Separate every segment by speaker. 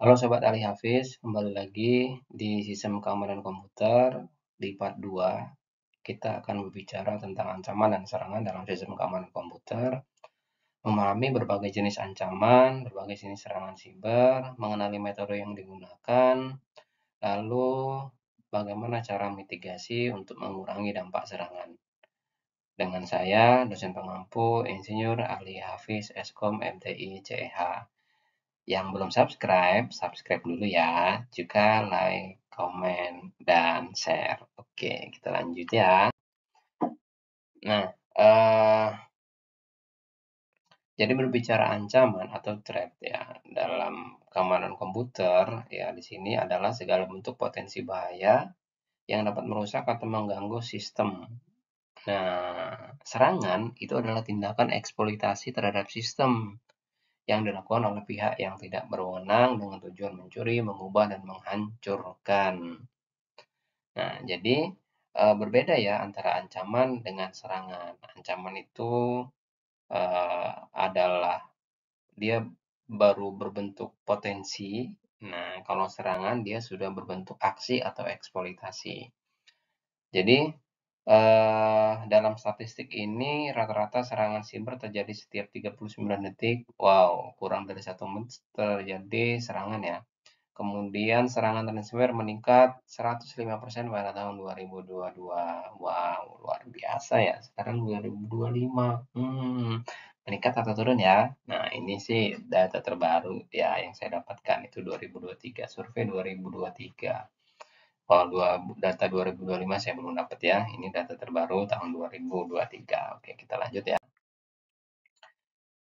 Speaker 1: Halo Sobat Ali Hafiz, kembali lagi di sistem keamanan komputer di part 2. Kita akan berbicara tentang ancaman dan serangan dalam sistem keamanan komputer, memahami berbagai jenis ancaman, berbagai jenis serangan siber, mengenali metode yang digunakan, lalu bagaimana cara mitigasi untuk mengurangi dampak serangan. Dengan saya, dosen pengampu, Insinyur Ali Hafiz Eskom MTI CEH. Yang belum subscribe, subscribe dulu ya. Juga like, komen, dan share. Oke, kita lanjut ya. Nah, jadi berbicara ancaman atau threat ya dalam keamanan komputer ya di sini adalah segala bentuk potensi bahaya yang dapat merusak atau mengganggu sistem. Nah, serangan itu adalah tindakan eksploitasi terhadap sistem yang dilakukan oleh pihak yang tidak berwenang dengan tujuan mencuri, mengubah, dan menghancurkan. Nah, jadi berbeda ya antara ancaman dengan serangan. Ancaman itu adalah dia baru berbentuk potensi. Nah, kalau serangan dia sudah berbentuk aksi atau eksploitasi. Jadi dalam statistik ini rata-rata serangan siber terjadi setiap 39 detik. Wow, kurang dari 1 menit terjadi serangan ya. Kemudian serangan ransomware meningkat 105% pada tahun 2022. Wow, luar biasa ya. Sekarang 2025. Meningkat atau turun ya? Nah, ini sih data terbaru ya yang saya dapatkan itu 2023, survei 2023. Kalau data 2025 saya belum dapat ya. Ini data terbaru tahun 2023. Oke, kita lanjut ya.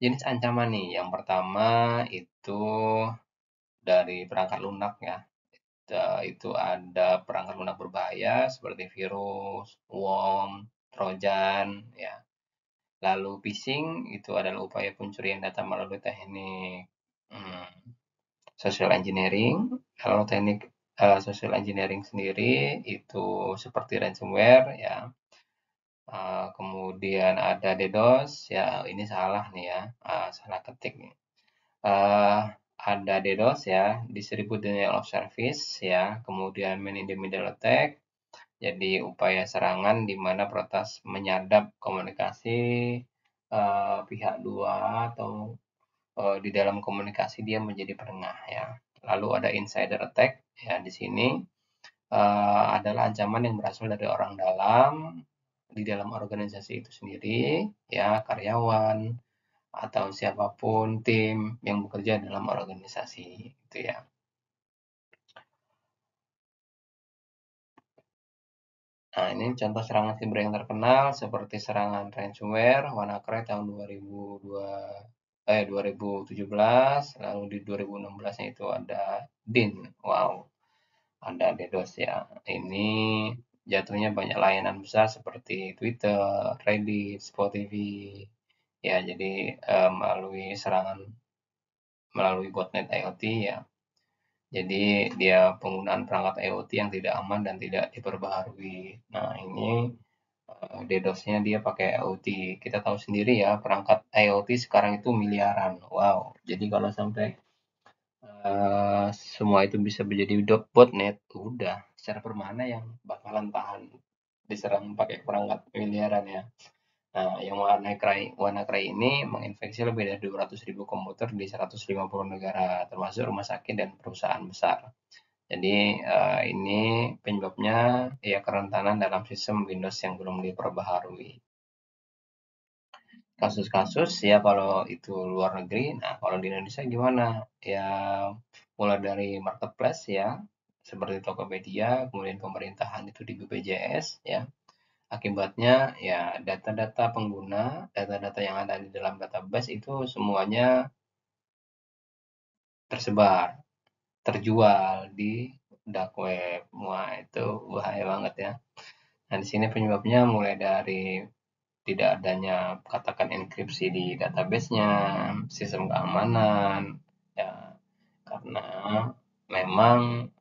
Speaker 1: Jenis ancaman nih. Yang pertama itu dari perangkat lunak ya. Itu ada perangkat lunak berbahaya seperti virus, worm, trojan, ya. Lalu phishing itu adalah upaya pencurian data melalui teknik social engineering. Kalau teknik social engineering sendiri itu seperti ransomware, ya. Kemudian ada DDoS, ya ini salah nih ya, salah ketik nih. Ada DDoS ya, Distributed Denial of Service ya, kemudian Man in the Middle Attack, jadi upaya serangan di mana peretas menyadap komunikasi pihak dua atau di dalam komunikasi dia menjadi penengah ya. Lalu ada insider attack ya di sini adalah ancaman yang berasal dari orang dalam di dalam organisasi itu sendiri ya, karyawan atau siapapun tim yang bekerja dalam organisasi itu ya. Nah, ini contoh serangan siber yang terkenal seperti serangan ransomware WannaCry tahun 2017, lalu di 2016-nya itu ada DIN. Wow, ada DDoS ya. Ini jatuhnya banyak layanan besar seperti Twitter, Reddit, Spotify. Ya, jadi melalui serangan melalui botnet IoT ya. Jadi dia penggunaan perangkat IoT yang tidak aman dan tidak diperbaharui. Nah, ini DDoS-nya dia pakai IoT. Kita tahu sendiri ya, perangkat IoT sekarang itu miliaran. Wow. Jadi kalau sampai semua itu bisa menjadi botnet, udah server mana yang bakalan tahan diserang pakai perangkat miliaran ya. Nah, yang WannaCry ini menginfeksi lebih dari 200.000 komputer di 150 negara, termasuk rumah sakit dan perusahaan besar. Jadi ini penyebabnya ya kerentanan dalam sistem Windows yang belum diperbaharui. Kasus-kasus ya kalau itu luar negeri, nah kalau di Indonesia gimana? Ya mulai dari marketplace ya, seperti Tokopedia, kemudian pemerintahan itu di BPJS ya. Akibatnya ya data-data pengguna, data-data yang ada di dalam database itu semuanya tersebar, terjual di dark web. Wah, itu bahaya banget ya. Nah, di sini penyebabnya mulai dari tidak adanya katakan enkripsi di database-nya, sistem keamanan, ya karena memang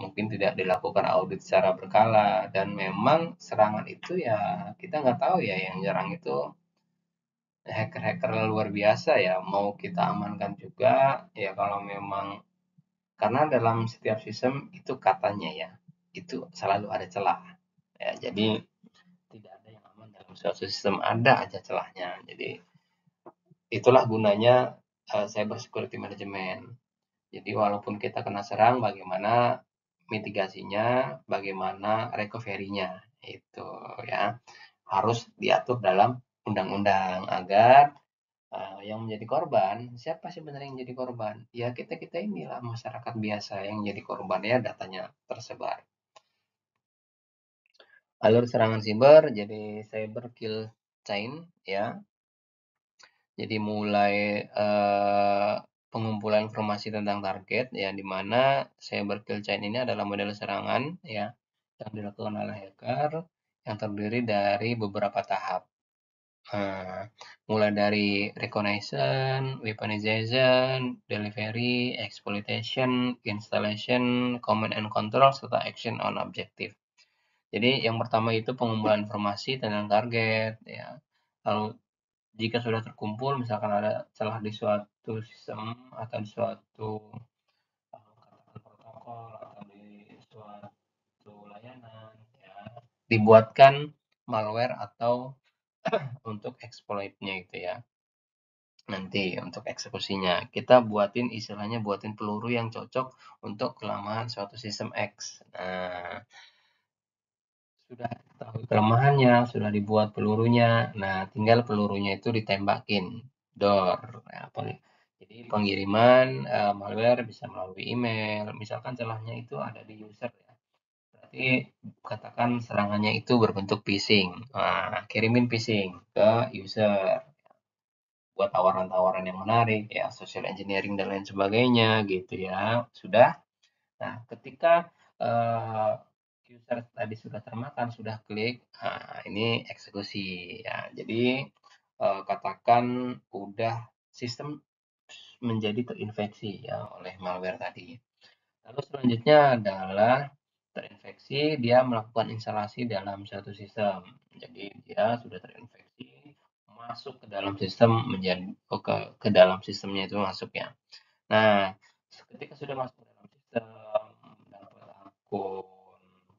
Speaker 1: mungkin tidak dilakukan audit secara berkala dan memang serangan itu ya kita nggak tahu ya yang nyerang itu hacker-hacker luar biasa ya mau kita amankan juga ya kalau memang Karena dalam setiap sistem itu katanya ya, itu selalu ada celah. Ya, jadi tidak ada yang aman dalam suatu sistem, ada aja celahnya. Jadi itulah gunanya cyber security management. Jadi walaupun kita kena serang, bagaimana mitigasinya, bagaimana recovery-nya, itu ya harus diatur dalam undang-undang agar yang menjadi korban, siapa sih sebenarnya yang jadi korban? Ya kita-kita inilah masyarakat biasa yang jadi korban ya, datanya tersebar. Alur serangan siber jadi cyber kill chain ya. Jadi mulai pengumpulan informasi tentang target ya, di mana cyber kill chain ini adalah model serangan ya yang dilakukan oleh hacker yang terdiri dari beberapa tahap. Mulai dari recognition, weaponization, delivery, exploitation, installation, command and control, serta action on objective. Jadi yang pertama itu pengumpulan informasi tentang target ya. Lalu jika sudah terkumpul, misalkan ada celah di suatu sistem atau di suatu protokol atau di suatu layanan ya, dibuatkan malware atau untuk exploit-nya itu ya. Nanti untuk eksekusinya, kita buatin istilahnya buatin peluru yang cocok untuk kelemahan suatu sistem X. Nah, sudah tahu kelemahannya, sudah dibuat pelurunya. Nah, tinggal pelurunya itu ditembakin. Dor. Nah, jadi pengiriman malware bisa melalui email. Misalkan celahnya itu ada di user ya. Berarti katakan serangannya itu berbentuk phishing. Nah, kirimin phishing ke user buat tawaran-tawaran yang menarik ya, social engineering dan lain sebagainya gitu ya. Sudah. Nah, ketika user tadi sudah termakan, sudah klik, nah ini eksekusi ya. Jadi katakan udah sistem menjadi terinfeksi ya oleh malware tadi. Lalu selanjutnya adalah terinfeksi, dia melakukan instalasi dalam suatu sistem. Jadi dia sudah terinfeksi, masuk ke dalam sistem menjadi ke dalam sistemnya itu masuk ya. Nah, ketika sudah masuk ke dalam sistem, dapat akun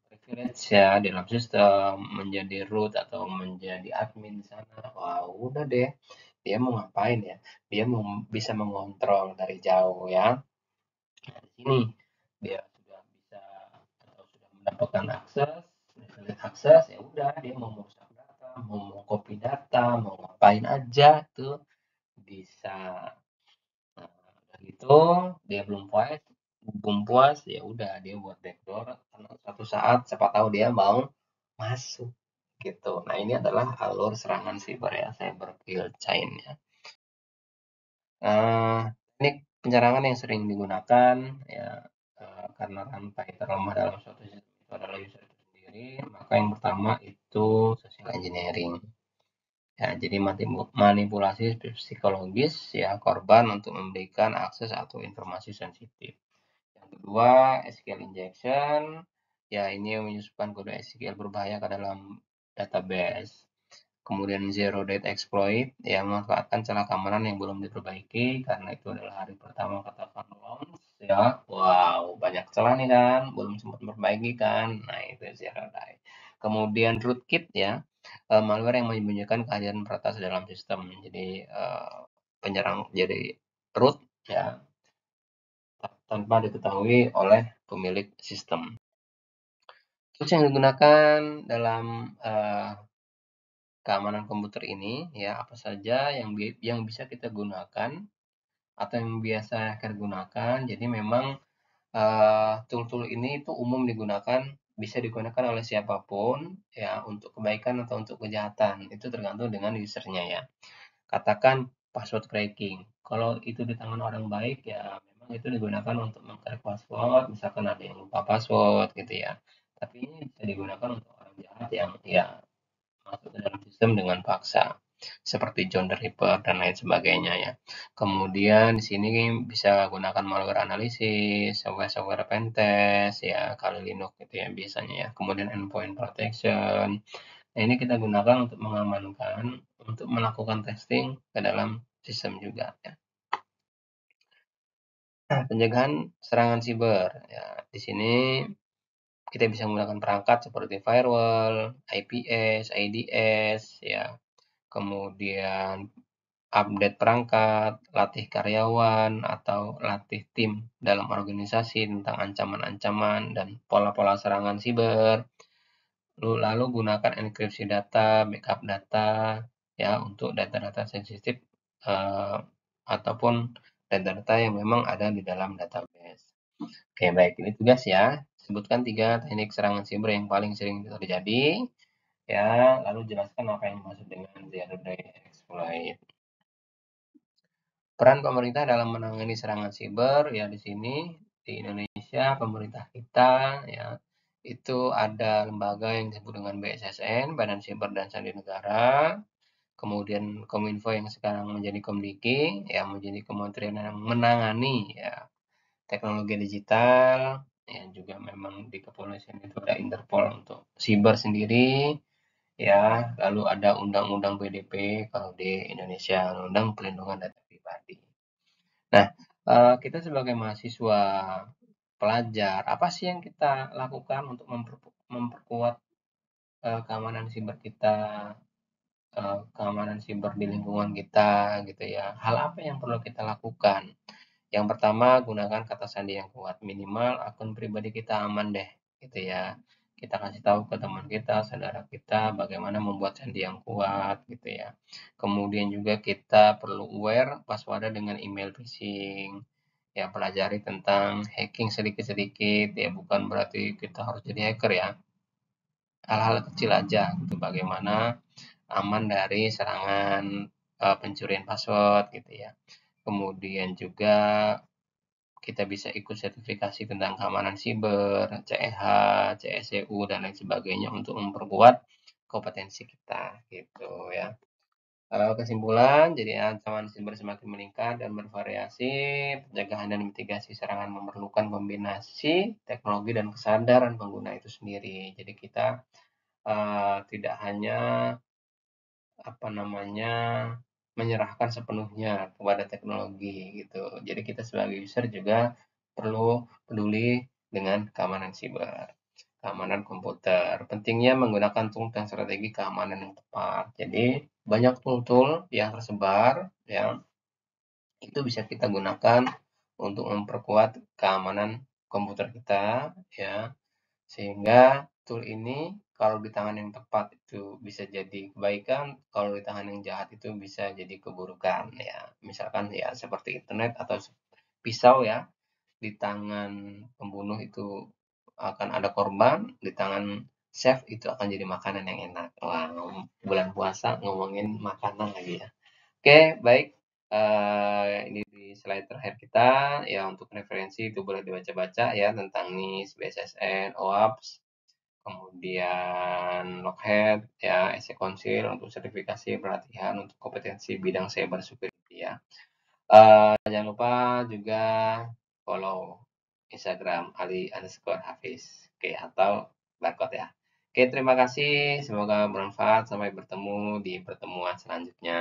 Speaker 1: privilege ya di dalam sistem, menjadi root atau menjadi admin di sana, wah udah deh, dia mau ngapain ya? Dia mau bisa mengontrol dari jauh ya. Nah, di sini dia sudah bisa atau sudah mendapatkan akses, privilege akses, ya udah dia mau merusak data, mau copy data, mau ngapain aja tuh bisa. Nah, udah gitu dia belum puas ya udah dia buat backdoor karena suatu saat siapa tahu dia mau masuk gitu. Nah, ini adalah alur serangan siber ya, cyber kill chain ya. Teknik penyerangan yang sering digunakan ya karena rantai terlemah dalam suatu sistem itu adalah user itu sendiri, maka yang pertama itu social engineering. Ya, jadi manipulasi psikologis ya korban untuk memberikan akses atau informasi sensitif. Yang kedua, SQL injection. Ya, ini yang menyusupkan kode SQL berbahaya ke dalam database. Kemudian zero date exploit, yang memanfaatkan celah keamanan yang belum diperbaiki karena itu adalah hari pertama katakan launch ya. Wow, banyak celah nih kan, belum sempat memperbaiki kan. Nah, itu zero day. Kemudian rootkit ya, malware yang menyembunyikan kehadiran peretas dalam sistem. Jadi penyerang jadi root ya tanpa diketahui oleh pemilik sistem. Tools yang digunakan dalam keamanan komputer ini ya apa saja yang bisa kita gunakan atau yang biasa hacker gunakan. Jadi memang tool-tool ini itu umum digunakan, bisa digunakan oleh siapapun ya untuk kebaikan atau untuk kejahatan. Itu tergantung dengan usernya ya. Katakan password cracking. Kalau itu di tangan orang baik ya memang itu digunakan untuk mengcrack password, misalkan ada yang lupa password gitu ya. Tapi ini bisa digunakan untuk orang jahat yang ya masuk ke dalam sistem dengan paksa seperti John the Ripper dan lain sebagainya ya. Kemudian di sini bisa gunakan malware analisis, software pentest ya, kali Linux gitu ya biasanya ya. Kemudian endpoint protection. Nah, ini kita gunakan untuk mengamankan, untuk melakukan testing ke dalam sistem juga ya. Pencegahan serangan siber, ya di sini kita bisa menggunakan perangkat seperti firewall, IPS, IDS, ya, kemudian update perangkat, latih karyawan, atau latih tim dalam organisasi tentang ancaman-ancaman dan pola-pola serangan siber. Lalu gunakan enkripsi data, backup data, ya, untuk data-data sensitif eh, ataupun data-data yang memang ada di dalam database. Oke, baik. Ini tugas ya. Sebutkan 3 teknik serangan siber yang paling sering terjadi, ya. Lalu jelaskan apa yang dimaksud dengan zero day exploit. Peran pemerintah dalam menangani serangan siber, ya di sini di Indonesia pemerintah kita, ya, itu ada lembaga yang disebut dengan BSSN, Badan Siber dan Sandi Negara, kemudian Kominfo yang sekarang menjadi Komdiki, ya, menjadi kementerian yang menangani, ya, teknologi digital, ya, juga memang di kepolisian itu ada Interpol untuk siber sendiri, ya, lalu ada Undang-Undang PDP kalau di Indonesia, Undang Perlindungan Data Pribadi. Nah, kita sebagai mahasiswa, pelajar, apa sih yang kita lakukan untuk memperkuat, keamanan siber kita, keamanan siber di lingkungan kita, gitu ya. Hal apa yang perlu kita lakukan? Yang pertama, gunakan kata sandi yang kuat, minimal akun pribadi kita aman deh, gitu ya. Kita kasih tahu ke teman kita, saudara kita, bagaimana membuat sandi yang kuat, gitu ya. Kemudian juga kita perlu aware waspada dengan email phishing. Ya, pelajari tentang hacking sedikit-sedikit, ya bukan berarti kita harus jadi hacker ya. Hal-hal kecil aja, gitu. Bagaimana aman dari serangan pencurian password, gitu ya. Kemudian juga kita bisa ikut sertifikasi tentang keamanan siber, CEH, CSCU, dan lain sebagainya untuk memperkuat kompetensi kita, gitu ya. Kesimpulan, jadi ancaman siber semakin meningkat dan bervariasi, pencegahan dan mitigasi serangan memerlukan kombinasi teknologi dan kesadaran pengguna itu sendiri. Jadi kita tidak hanya apa namanya menyerahkan sepenuhnya kepada teknologi gitu. Jadi kita sebagai user juga perlu peduli dengan keamanan siber, keamanan komputer. Pentingnya menggunakan tool dan strategi keamanan yang tepat. Jadi banyak tool-tool yang tersebar yang itu bisa kita gunakan untuk memperkuat keamanan komputer kita, ya, sehingga tool ini kalau di tangan yang tepat itu bisa jadi kebaikan, kalau di tangan yang jahat itu bisa jadi keburukan, ya. Misalkan ya seperti internet atau pisau ya, di tangan pembunuh itu akan ada korban, di tangan chef itu akan jadi makanan yang enak. Wah, bulan puasa ngomongin makanan lagi ya. Oke, baik. Ini di slide terakhir kita, ya untuk referensi itu boleh dibaca-baca ya tentang NIS, BSSN, OAPS, kemudian Lockheed, ya, SC Council untuk sertifikasi pelatihan untuk kompetensi bidang cyber security ya. Jangan lupa juga follow Instagram Ali_Hafiz. Oke, atau barcode ya. Oke, terima kasih. Semoga bermanfaat. Sampai bertemu di pertemuan selanjutnya.